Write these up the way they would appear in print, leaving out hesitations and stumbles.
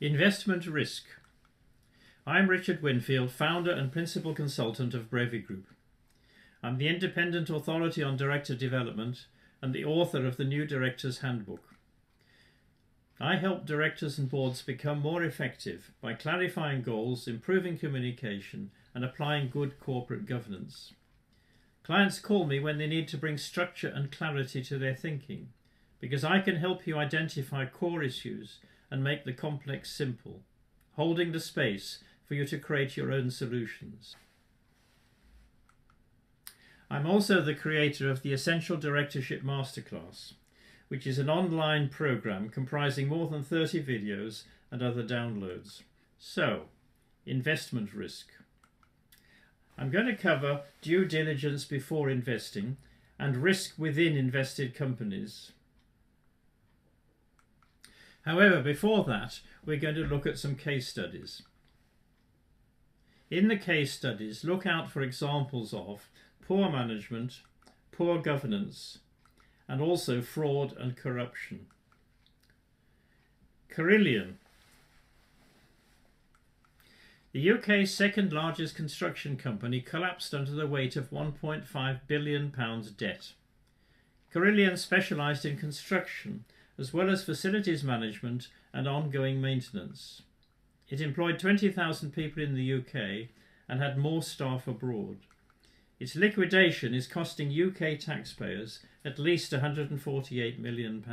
Investment risk. I'm Richard Winfield, founder and principal consultant of Brevi Group. I'm the independent authority on director development and the author of the New Directors Handbook. I help directors and boards become more effective by clarifying goals, improving communication, and applying good corporate governance. Clients call me when they need to bring structure and clarity to their thinking, because I can help you identify core issues and make the complex simple, holding the space for you to create your own solutions. I'm also the creator of the Essential Directorship Masterclass, which is an online program comprising more than 30 videos and other downloads. So, investment risk. I'm going to cover due diligence before investing and risk within invested companies. However, before that, we're going to look at some case studies. In the case studies, look out for examples of poor management, poor governance, and also fraud and corruption. Carillion. The UK's second largest construction company collapsed under the weight of £1.5 billion debt. Carillion specialised in construction, as well as facilities management and ongoing maintenance. It employed 20,000 people in the UK and had more staff abroad. Its liquidation is costing UK taxpayers at least £148 million.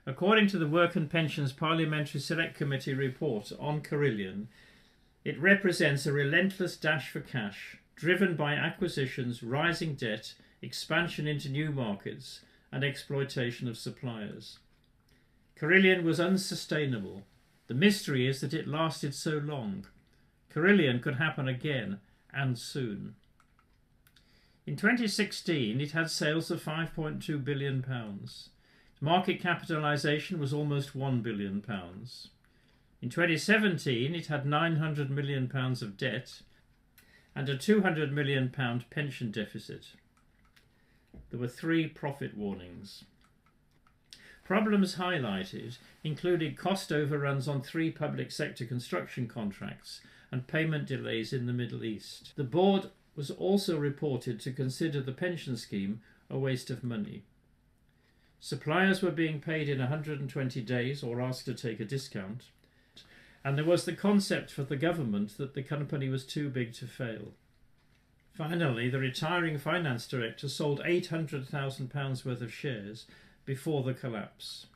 According to the Work and Pensions Parliamentary Select Committee report on Carillion, it represents a relentless dash for cash, driven by acquisitions, rising debt, expansion into new markets, and exploitation of suppliers. Carillion was unsustainable. The mystery is that it lasted so long. Carillion could happen again, and soon. In 2016, it had sales of £5.2 billion. Its market capitalisation was almost £1 billion. In 2017, it had £900 million of debt and a £200 million pension deficit. There were 3 profit warnings. Problems highlighted included cost overruns on 3 public sector construction contracts and payment delays in the Middle East. The board was also reported to consider the pension scheme a waste of money. Suppliers were being paid in 120 days or asked to take a discount, and there was the concept for the government that the company was too big to fail. Finally, the retiring finance director sold £800,000 worth of shares before the collapse.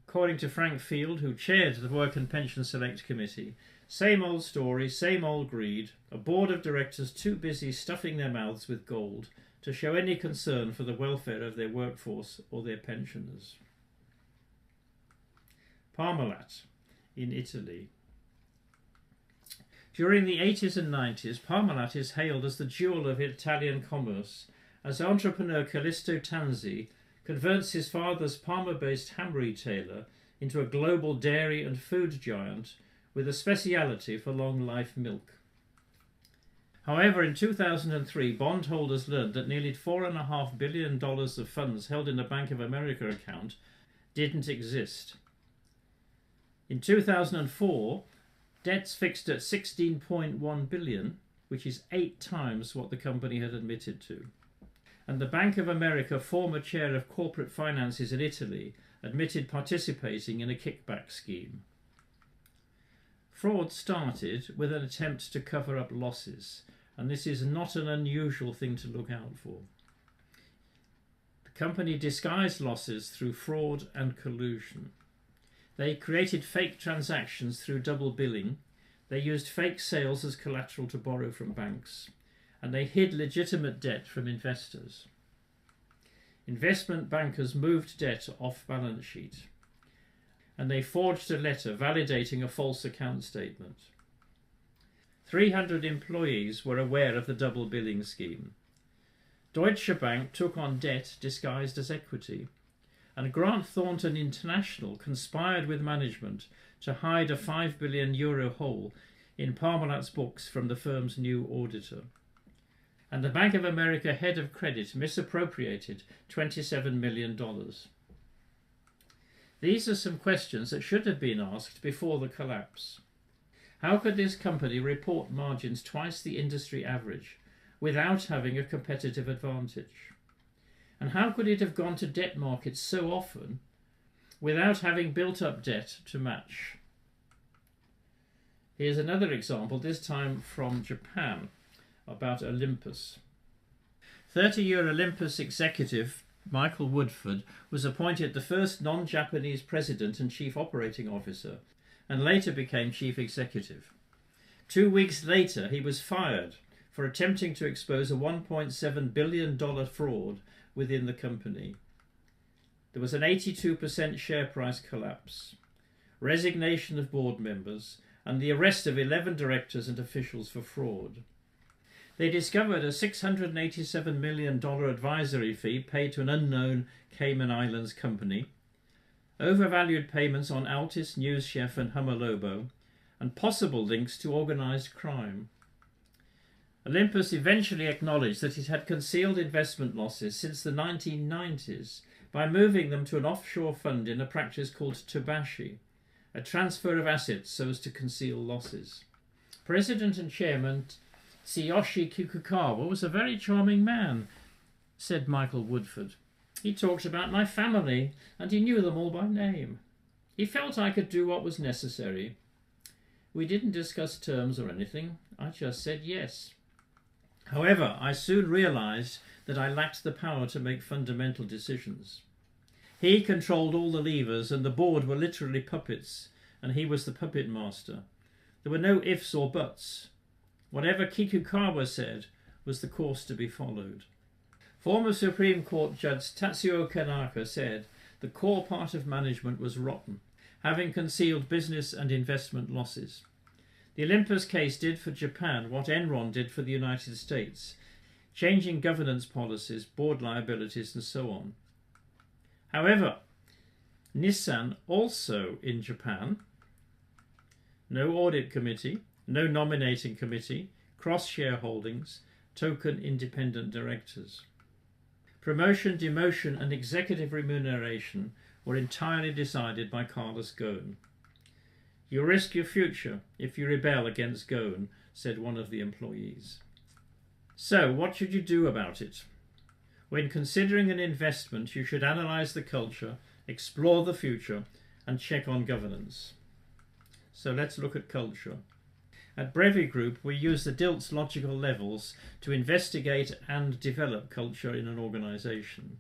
According to Frank Field, who chaired the Work and Pension Select Committee, same old story, same old greed, a board of directors too busy stuffing their mouths with gold to show any concern for the welfare of their workforce or their pensioners. Parmalat in Italy. During the 80s and 90s, Parmalat is hailed as the jewel of Italian commerce, as entrepreneur Callisto Tanzi converts his father's Parma-based ham retailer into a global dairy and food giant with a speciality for long-life milk. However, in 2003, bondholders learned that nearly $4.5 billion of funds held in a Bank of America account didn't exist. In 2004, debts fixed at $16.1 billion, which is 8 times what the company had admitted to. And the Bank of America former chair of corporate finances in Italy admitted participating in a kickback scheme. Fraud started with an attempt to cover up losses, and this is not an unusual thing to look out for. The company disguised losses through fraud and collusion. They created fake transactions through double billing, they used fake sales as collateral to borrow from banks, and they hid legitimate debt from investors. Investment bankers moved debt off balance sheet, and they forged a letter validating a false account statement. 300 employees were aware of the double billing scheme. Deutsche Bank took on debt disguised as equity, and Grant Thornton International conspired with management to hide a €5 billion hole in Parmalat's books from the firm's new auditor. And the Bank of America head of credit misappropriated $27 million. These are some questions that should have been asked before the collapse. How could this company report margins twice the industry average without having a competitive advantage? And how could it have gone to debt markets so often without having built up debt to match? Here's another example, this time from Japan, about Olympus. 30-year Olympus executive Michael Woodford was appointed the first non-Japanese president and chief operating officer, and later became chief executive. 2 weeks later, he was fired for attempting to expose a $1.7 billion fraud within the company. There was an 82% share price collapse, resignation of board members, and the arrest of 11 directors and officials for fraud. They discovered a $687 million advisory fee paid to an unknown Cayman Islands company, overvalued payments on Altis, News Chef and Hummerlobo, and possible links to organised crime. Olympus eventually acknowledged that it had concealed investment losses since the 1990s by moving them to an offshore fund in a practice called tobashi, a transfer of assets so as to conceal losses. President and Chairman Tsuyoshi Kikukawa was a very charming man, said Michael Woodford. He talked about my family, and he knew them all by name. He felt I could do what was necessary. We didn't discuss terms or anything. I just said yes. However, I soon realised that I lacked the power to make fundamental decisions. He controlled all the levers, and the board were literally puppets, and he was the puppet master. There were no ifs or buts. Whatever Kikukawa said was the course to be followed. Former Supreme Court Judge Tatsuo Kanaka said the core part of management was rotten, having concealed business and investment losses. The Olympus case did for Japan what Enron did for the United States, changing governance policies, board liabilities and so on. However, Nissan also in Japan, no audit committee, no nominating committee, cross-shareholdings, token independent directors. Promotion, demotion and executive remuneration were entirely decided by Carlos Ghosn. You risk your future if you rebel against Ghosn, said one of the employees. So, what should you do about it? When considering an investment, you should analyse the culture, explore the future and check on governance. So let's look at culture. At Brevi Group, we use the DILT's logical levels to investigate and develop culture in an organisation.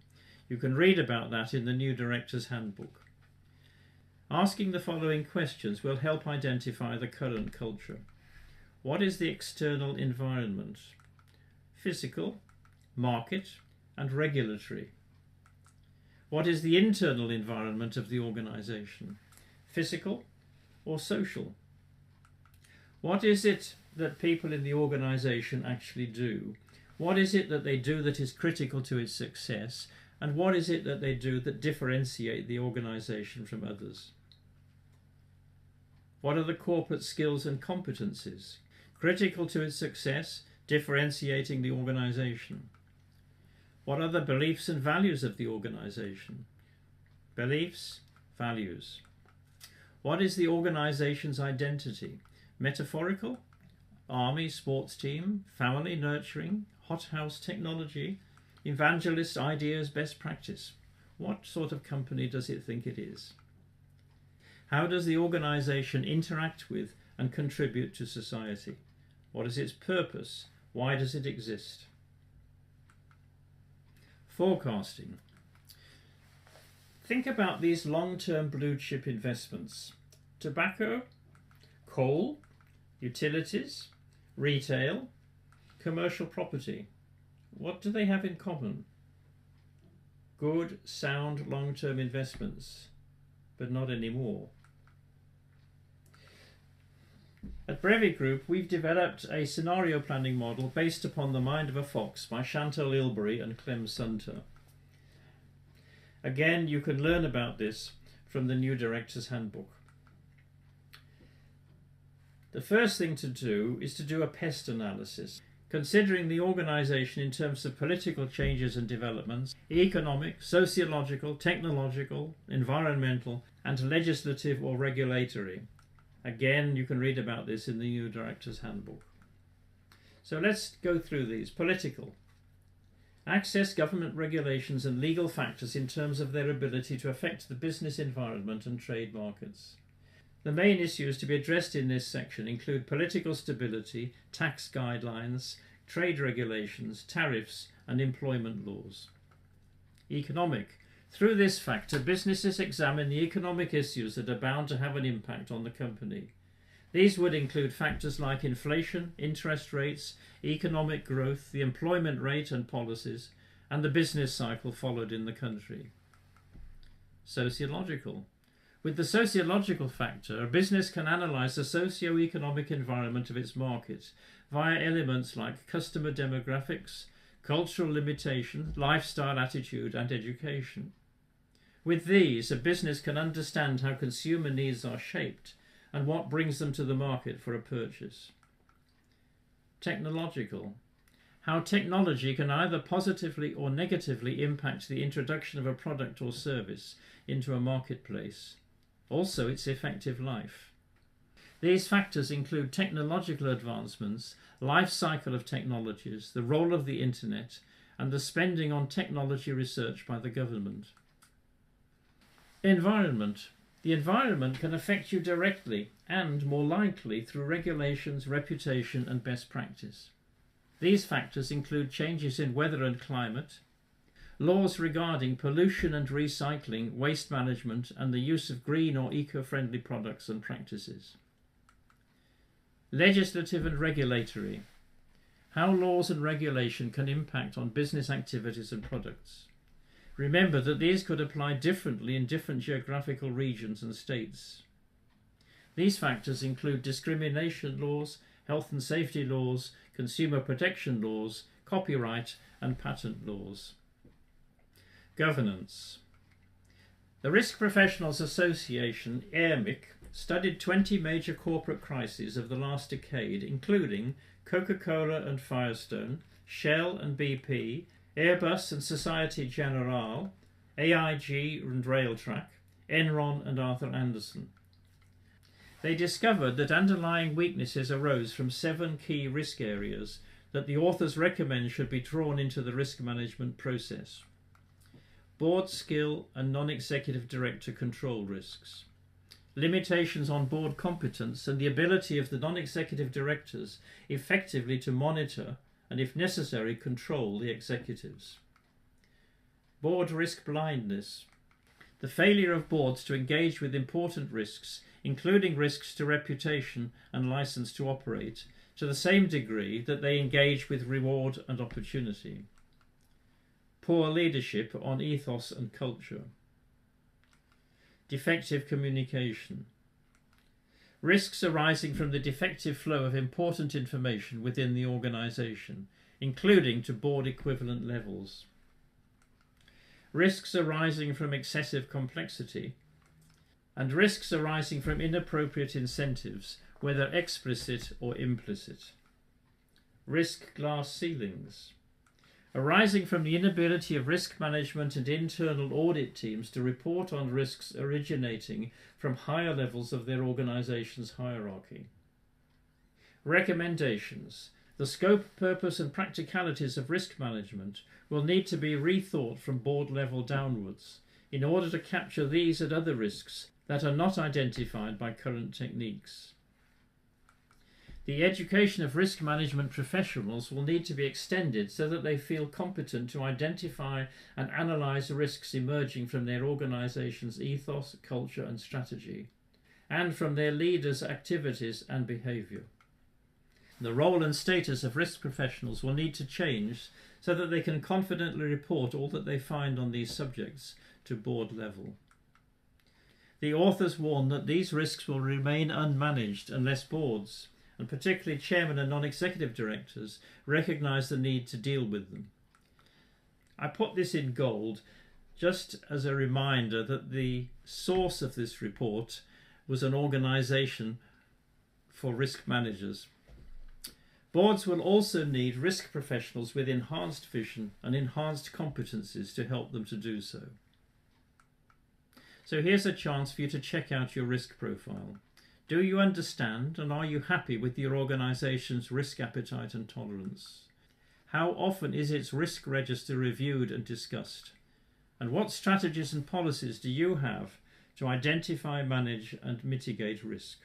You can read about that in the new Director's Handbook. Asking the following questions will help identify the current culture. What is the external environment? Physical, market, and regulatory. What is the internal environment of the organisation? Physical or social? What is it that people in the organisation actually do? What is it that they do that is critical to its success? And what is it that they do that differentiate the organisation from others? What are the corporate skills and competencies critical to its success, differentiating the organisation? What are the beliefs and values of the organisation? Beliefs, values. What is the organisation's identity? Metaphorical? Army, sports team, family, nurturing, hothouse technology, evangelist, ideas, best practice. What sort of company does it think it is? How does the organisation interact with and contribute to society? What is its purpose? Why does it exist? Forecasting. Think about these long-term blue chip investments. Tobacco, coal, utilities, retail, commercial property. What do they have in common? Good, sound, long-term investments, but not anymore. At Brevi Group, we've developed a scenario planning model based upon The Mind of a Fox by Chantal Ilbery and Clem Sunter. Again, you can learn about this from the new Director's Handbook. The first thing to do is to do a pest analysis. considering the organisation in terms of political changes and developments, economic, sociological, technological, environmental, and legislative or regulatory. Again, you can read about this in the new Director's Handbook. So let's go through these. Political. Access government regulations and legal factors in terms of their ability to affect the business environment and trade markets. The main issues to be addressed in this section include political stability, tax guidelines, trade regulations, tariffs, and employment laws. Economic. Through this factor, businesses examine the economic issues that are bound to have an impact on the company. These would include factors like inflation, interest rates, economic growth, the employment rate and policies, and the business cycle followed in the country. Sociological. With the sociological factor, a business can analyse the socio-economic environment of its market via elements like customer demographics, cultural limitation, lifestyle attitude, and education. With these, a business can understand how consumer needs are shaped and what brings them to the market for a purchase. Technological. How technology can either positively or negatively impact the introduction of a product or service into a marketplace. Also, its effective life. These factors include technological advancements, life cycle of technologies, the role of the internet, and the spending on technology research by the government. Environment. The environment can affect you directly and, more likely, through regulations, reputation, and best practice. These factors include changes in weather and climate, laws regarding pollution and recycling, waste management, and the use of green or eco-friendly products and practices. Legislative and regulatory. How laws and regulation can impact on business activities and products. Remember that these could apply differently in different geographical regions and states. These factors include discrimination laws, health and safety laws, consumer protection laws, copyright and patent laws. Governance. The Risk Professionals Association, AIRMIC, studied 20 major corporate crises of the last decade, including Coca-Cola and Firestone, Shell and BP, Airbus and Societe Generale, AIG and Railtrack, Enron and Arthur Andersen. They discovered that underlying weaknesses arose from 7 key risk areas that the authors recommend should be drawn into the risk management process. Board skill and non-executive director control risks. Limitations on board competence and the ability of the non-executive directors effectively to monitor and, if necessary, control the executives. Board risk blindness. The failure of boards to engage with important risks, including risks to reputation and license to operate, to the same degree that they engage with reward and opportunity. Poor leadership on ethos and culture. Defective communication. Risks arising from the defective flow of important information within the organisation, including to board equivalent levels. Risks arising from excessive complexity, and risks arising from inappropriate incentives, whether explicit or implicit. Risk glass ceilings. Arising from the inability of risk management and internal audit teams to report on risks originating from higher levels of their organisation's hierarchy. Recommendations. The scope, purpose and practicalities of risk management will need to be rethought from board level downwards in order to capture these and other risks that are not identified by current techniques. The education of risk management professionals will need to be extended so that they feel competent to identify and analyse risks emerging from their organisation's ethos, culture and strategy, and from their leaders' activities and behaviour. The role and status of risk professionals will need to change so that they can confidently report all that they find on these subjects to board level. The authors warn that these risks will remain unmanaged unless boards, and particularly chairmen and non-executive directors, recognise the need to deal with them. I put this in gold just as a reminder that the source of this report was an organisation for risk managers. Boards will also need risk professionals with enhanced vision and enhanced competencies to help them to do so. So here's a chance for you to check out your risk profile. Do you understand and are you happy with your organisation's risk appetite and tolerance? How often is its risk register reviewed and discussed? And what strategies and policies do you have to identify, manage and mitigate risk?